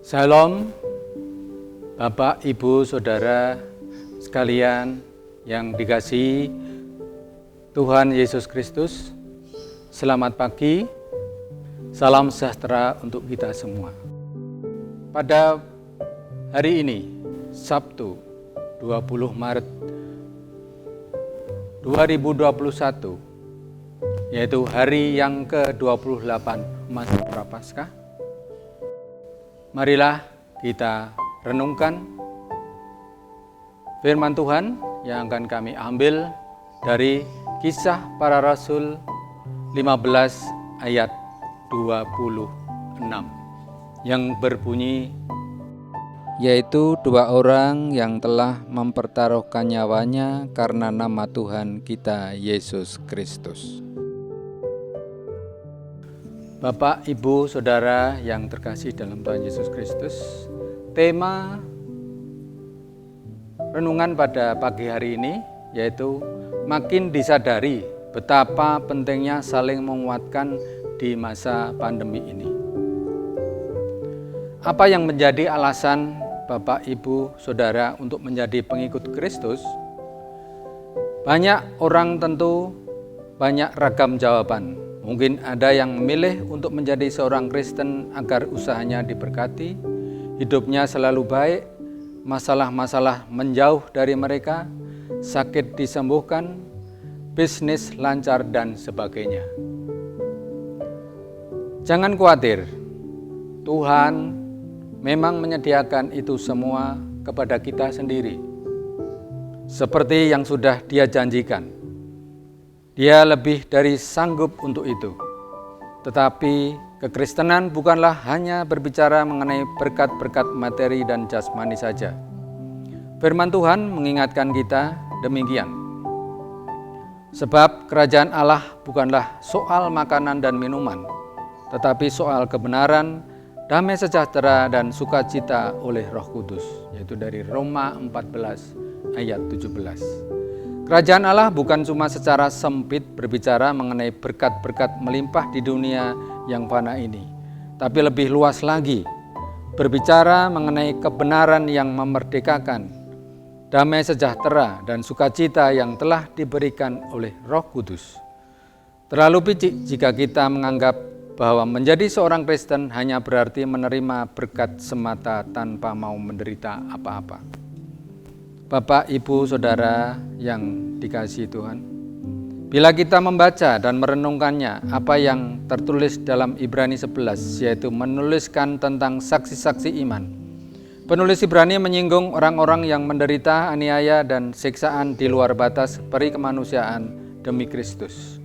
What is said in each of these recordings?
Shalom, Bapak, Ibu, Saudara sekalian yang dikasihi Tuhan Yesus Kristus. Selamat pagi, salam sejahtera untuk kita semua. Pada hari ini, Sabtu 20 Maret 2021, yaitu hari yang ke-28 masa Prapaskah, marilah kita renungkan firman Tuhan yang akan kami ambil dari Kisah Para Rasul 15 ayat 26 yang berbunyi, yaitu dua orang yang telah mempertaruhkan nyawanya karena nama Tuhan kita Yesus Kristus. Bapak, Ibu, Saudara yang terkasih dalam Tuhan Yesus Kristus, tema renungan pada pagi hari ini yaitu makin disadari betapa pentingnya saling menguatkan di masa pandemi ini. Apa yang menjadi alasan Bapak, Ibu, Saudara untuk menjadi pengikut Kristus? Banyak orang tentu banyak ragam jawaban. Mungkin ada yang memilih untuk menjadi seorang Kristen agar usahanya diberkati, hidupnya selalu baik, masalah-masalah menjauh dari mereka, sakit disembuhkan, bisnis lancar, dan sebagainya. Jangan khawatir, Tuhan memang menyediakan itu semua kepada kita sendiri. Seperti yang sudah Dia janjikan. Dia lebih dari sanggup untuk itu. Tetapi kekristenan bukanlah hanya berbicara mengenai berkat-berkat materi dan jasmani saja. Firman Tuhan mengingatkan kita demikian. Sebab kerajaan Allah bukanlah soal makanan dan minuman, tetapi soal kebenaran, damai sejahtera, dan sukacita oleh Roh Kudus. Yaitu dari Roma 14 ayat 17. Kerajaan Allah bukan cuma secara sempit berbicara mengenai berkat-berkat melimpah di dunia yang fana ini, tapi lebih luas lagi, berbicara mengenai kebenaran yang memerdekakan, damai sejahtera, dan sukacita yang telah diberikan oleh Roh Kudus. Terlalu picik jika kita menganggap bahwa menjadi seorang Kristen hanya berarti menerima berkat semata tanpa mau menderita apa-apa. Bapak, Ibu, Saudara yang dikasihi Tuhan, bila kita membaca dan merenungkannya apa yang tertulis dalam Ibrani 11, yaitu menuliskan tentang saksi-saksi iman. Penulis Ibrani menyinggung orang-orang yang menderita aniaya dan siksaan di luar batas peri kemanusiaan demi Kristus.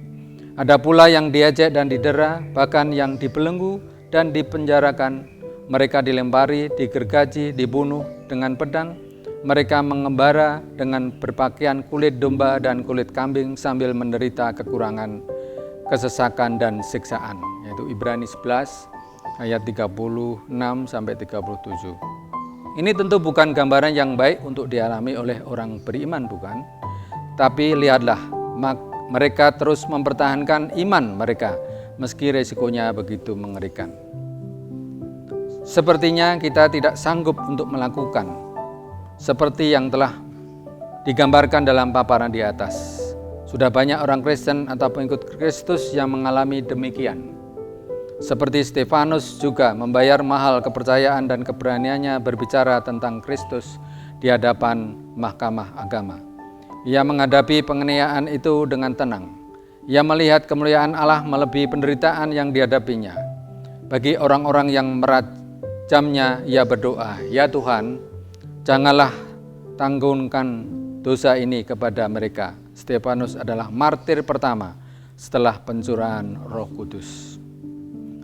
Ada pula yang diejek dan didera, bahkan yang dibelenggu dan dipenjarakan. Mereka dilempari, digergaji, dibunuh dengan pedang. Mereka mengembara dengan berpakaian kulit domba dan kulit kambing sambil menderita kekurangan, kesesakan, dan siksaan. Yaitu Ibrani 11 ayat 36-37. Ini tentu bukan gambaran yang baik untuk dialami oleh orang beriman, bukan? Tapi lihatlah, mereka terus mempertahankan iman mereka meski resikonya begitu mengerikan. Sepertinya kita tidak sanggup untuk melakukan seperti yang telah digambarkan dalam paparan di atas. Sudah banyak orang Kristen atau pengikut Kristus yang mengalami demikian. Seperti Stefanus juga membayar mahal kepercayaan dan keberaniannya berbicara tentang Kristus di hadapan mahkamah agama. Ia menghadapi penganiayaan itu dengan tenang. Ia melihat kemuliaan Allah melebihi penderitaan yang dihadapinya. Bagi orang-orang yang merajamnya, ia berdoa, "Ya Tuhan, janganlah tanggungan dosa ini kepada mereka." Stefanus adalah martir pertama setelah pencurahan Roh Kudus.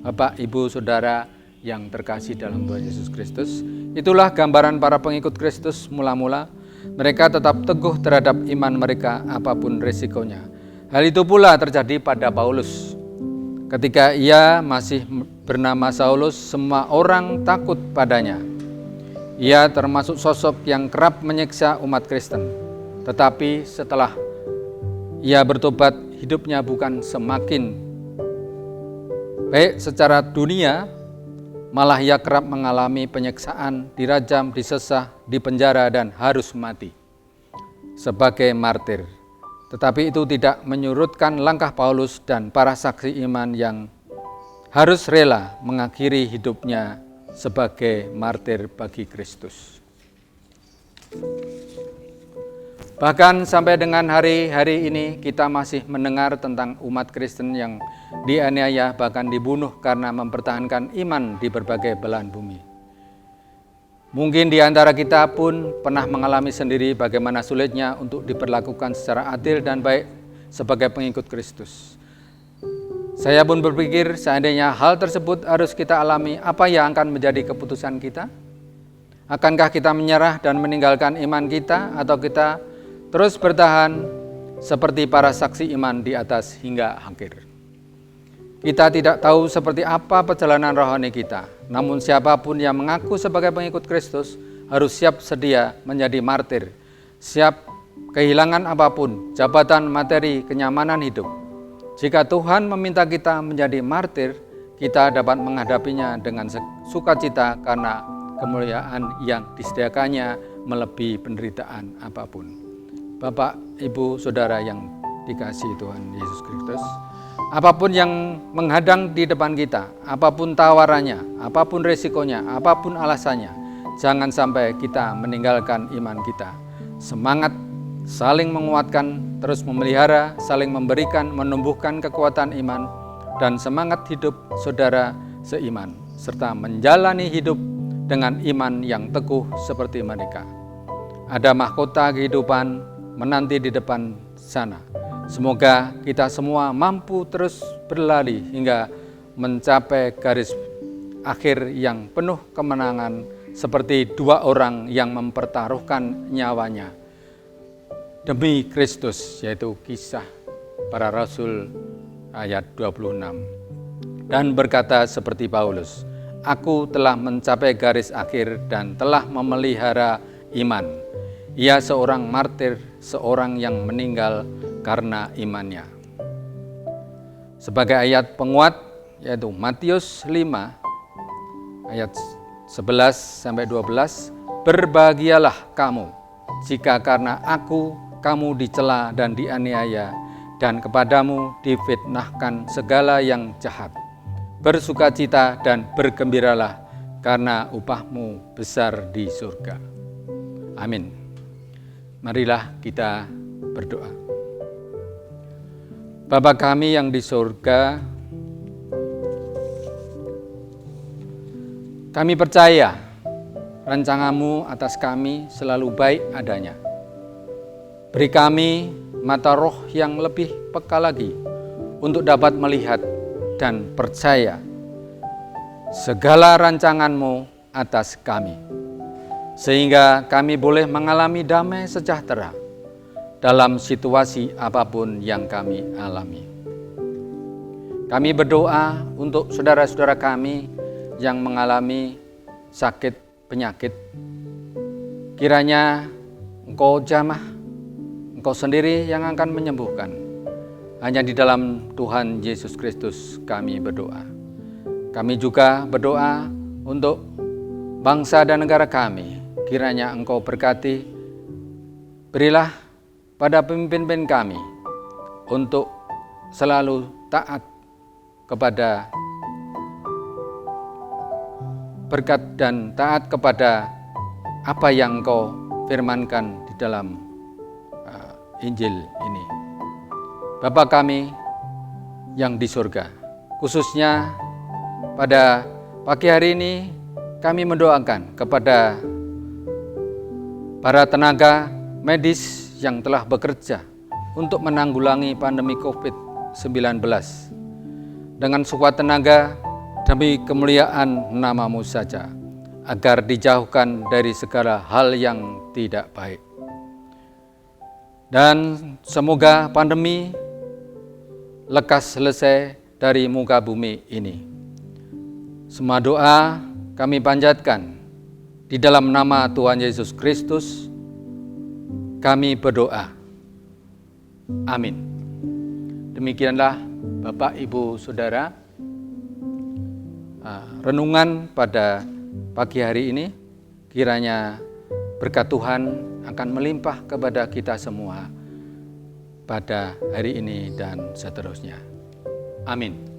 Bapak, Ibu, Saudara yang terkasih dalam Tuhan Yesus Kristus, itulah gambaran para pengikut Kristus mula-mula. Mereka tetap teguh terhadap iman mereka apapun risikonya. Hal itu pula terjadi pada Paulus. Ketika ia masih bernama Saulus, semua orang takut padanya. Ia termasuk sosok yang kerap menyiksa umat Kristen. Tetapi setelah ia bertobat, hidupnya bukan semakin baik secara dunia malah ia kerap mengalami penyiksaan, dirajam, disesah, dipenjara, dan harus mati sebagai martir. Tetapi itu tidak menyurutkan langkah Paulus dan para saksi iman yang harus rela mengakhiri hidupnya sebagai martir bagi Kristus. Bahkan sampai dengan hari-hari ini kita masih mendengar tentang umat Kristen yang dianiaya bahkan dibunuh karena mempertahankan iman di berbagai belahan bumi. Mungkin di antara kita pun pernah mengalami sendiri bagaimana sulitnya untuk diperlakukan secara adil dan baik sebagai pengikut Kristus. Saya pun berpikir seandainya hal tersebut harus kita alami, apa yang akan menjadi keputusan kita? Akankah kita menyerah dan meninggalkan iman kita, atau kita terus bertahan seperti para saksi iman di atas hingga akhir? Kita tidak tahu seperti apa perjalanan rohani kita, namun siapapun yang mengaku sebagai pengikut Kristus harus siap sedia menjadi martir, siap kehilangan apapun, jabatan, materi, kenyamanan hidup. Jika Tuhan meminta kita menjadi martir, kita dapat menghadapinya dengan sukacita karena kemuliaan yang disediakannya melebihi penderitaan apapun. Bapak, Ibu, Saudara yang dikasihi Tuhan Yesus Kristus, apapun yang menghadang di depan kita, apapun tawarannya, apapun resikonya, apapun alasannya, jangan sampai kita meninggalkan iman kita. Semangat saling menguatkan, terus memelihara, saling memberikan, menumbuhkan kekuatan iman, dan semangat hidup saudara seiman, serta menjalani hidup dengan iman yang teguh seperti mereka. Ada mahkota kehidupan menanti di depan sana. Semoga kita semua mampu terus berlari hingga mencapai garis akhir yang penuh kemenangan seperti dua orang yang mempertaruhkan nyawanya demi Kristus, yaitu Kisah Para Rasul ayat 26. Dan berkata seperti Paulus, "Aku telah mencapai garis akhir dan telah memelihara iman." Ia seorang martir, seorang yang meninggal karena imannya. Sebagai ayat penguat, yaitu Matius 5 ayat 11-12, "Berbahagialah kamu jika karena aku kamu dicela dan dianiaya, dan kepadamu difitnahkan segala yang jahat. Bersukacita dan bergembiralah, karena upahmu besar di surga." Amin. Marilah kita berdoa. Bapa kami yang di surga, kami percaya rancangan-Mu atas kami selalu baik adanya. Beri kami mata roh yang lebih peka lagi untuk dapat melihat dan percaya segala rancangan-Mu atas kami, sehingga kami boleh mengalami damai sejahtera dalam situasi apapun yang kami alami. Kami berdoa untuk saudara-saudara kami yang mengalami sakit penyakit. Kiranya Engkau jamah, Engkau sendiri yang akan menyembuhkan. Hanya di dalam Tuhan Yesus Kristus kami berdoa. Kami juga berdoa untuk bangsa dan negara kami. Kiranya Engkau berkati, berilah pada pemimpin kami untuk selalu taat kepada berkat dan taat kepada apa yang Engkau firmankan di dalam Injil ini. Bapa kami yang di surga, khususnya pada pagi hari ini kami mendoakan kepada para tenaga medis yang telah bekerja untuk menanggulangi pandemi COVID-19 dengan sekuat tenaga demi kemuliaan nama-Mu saja, agar dijauhkan dari segala hal yang tidak baik. Dan semoga pandemi lekas selesai dari muka bumi ini. Semua doa kami panjatkan di dalam nama Tuhan Yesus Kristus. Kami berdoa. Amin. Demikianlah Bapak, Ibu, Saudara, renungan pada pagi hari ini. Kiranya berkat Tuhan akan melimpah kepada kita semua pada hari ini dan seterusnya. Amin.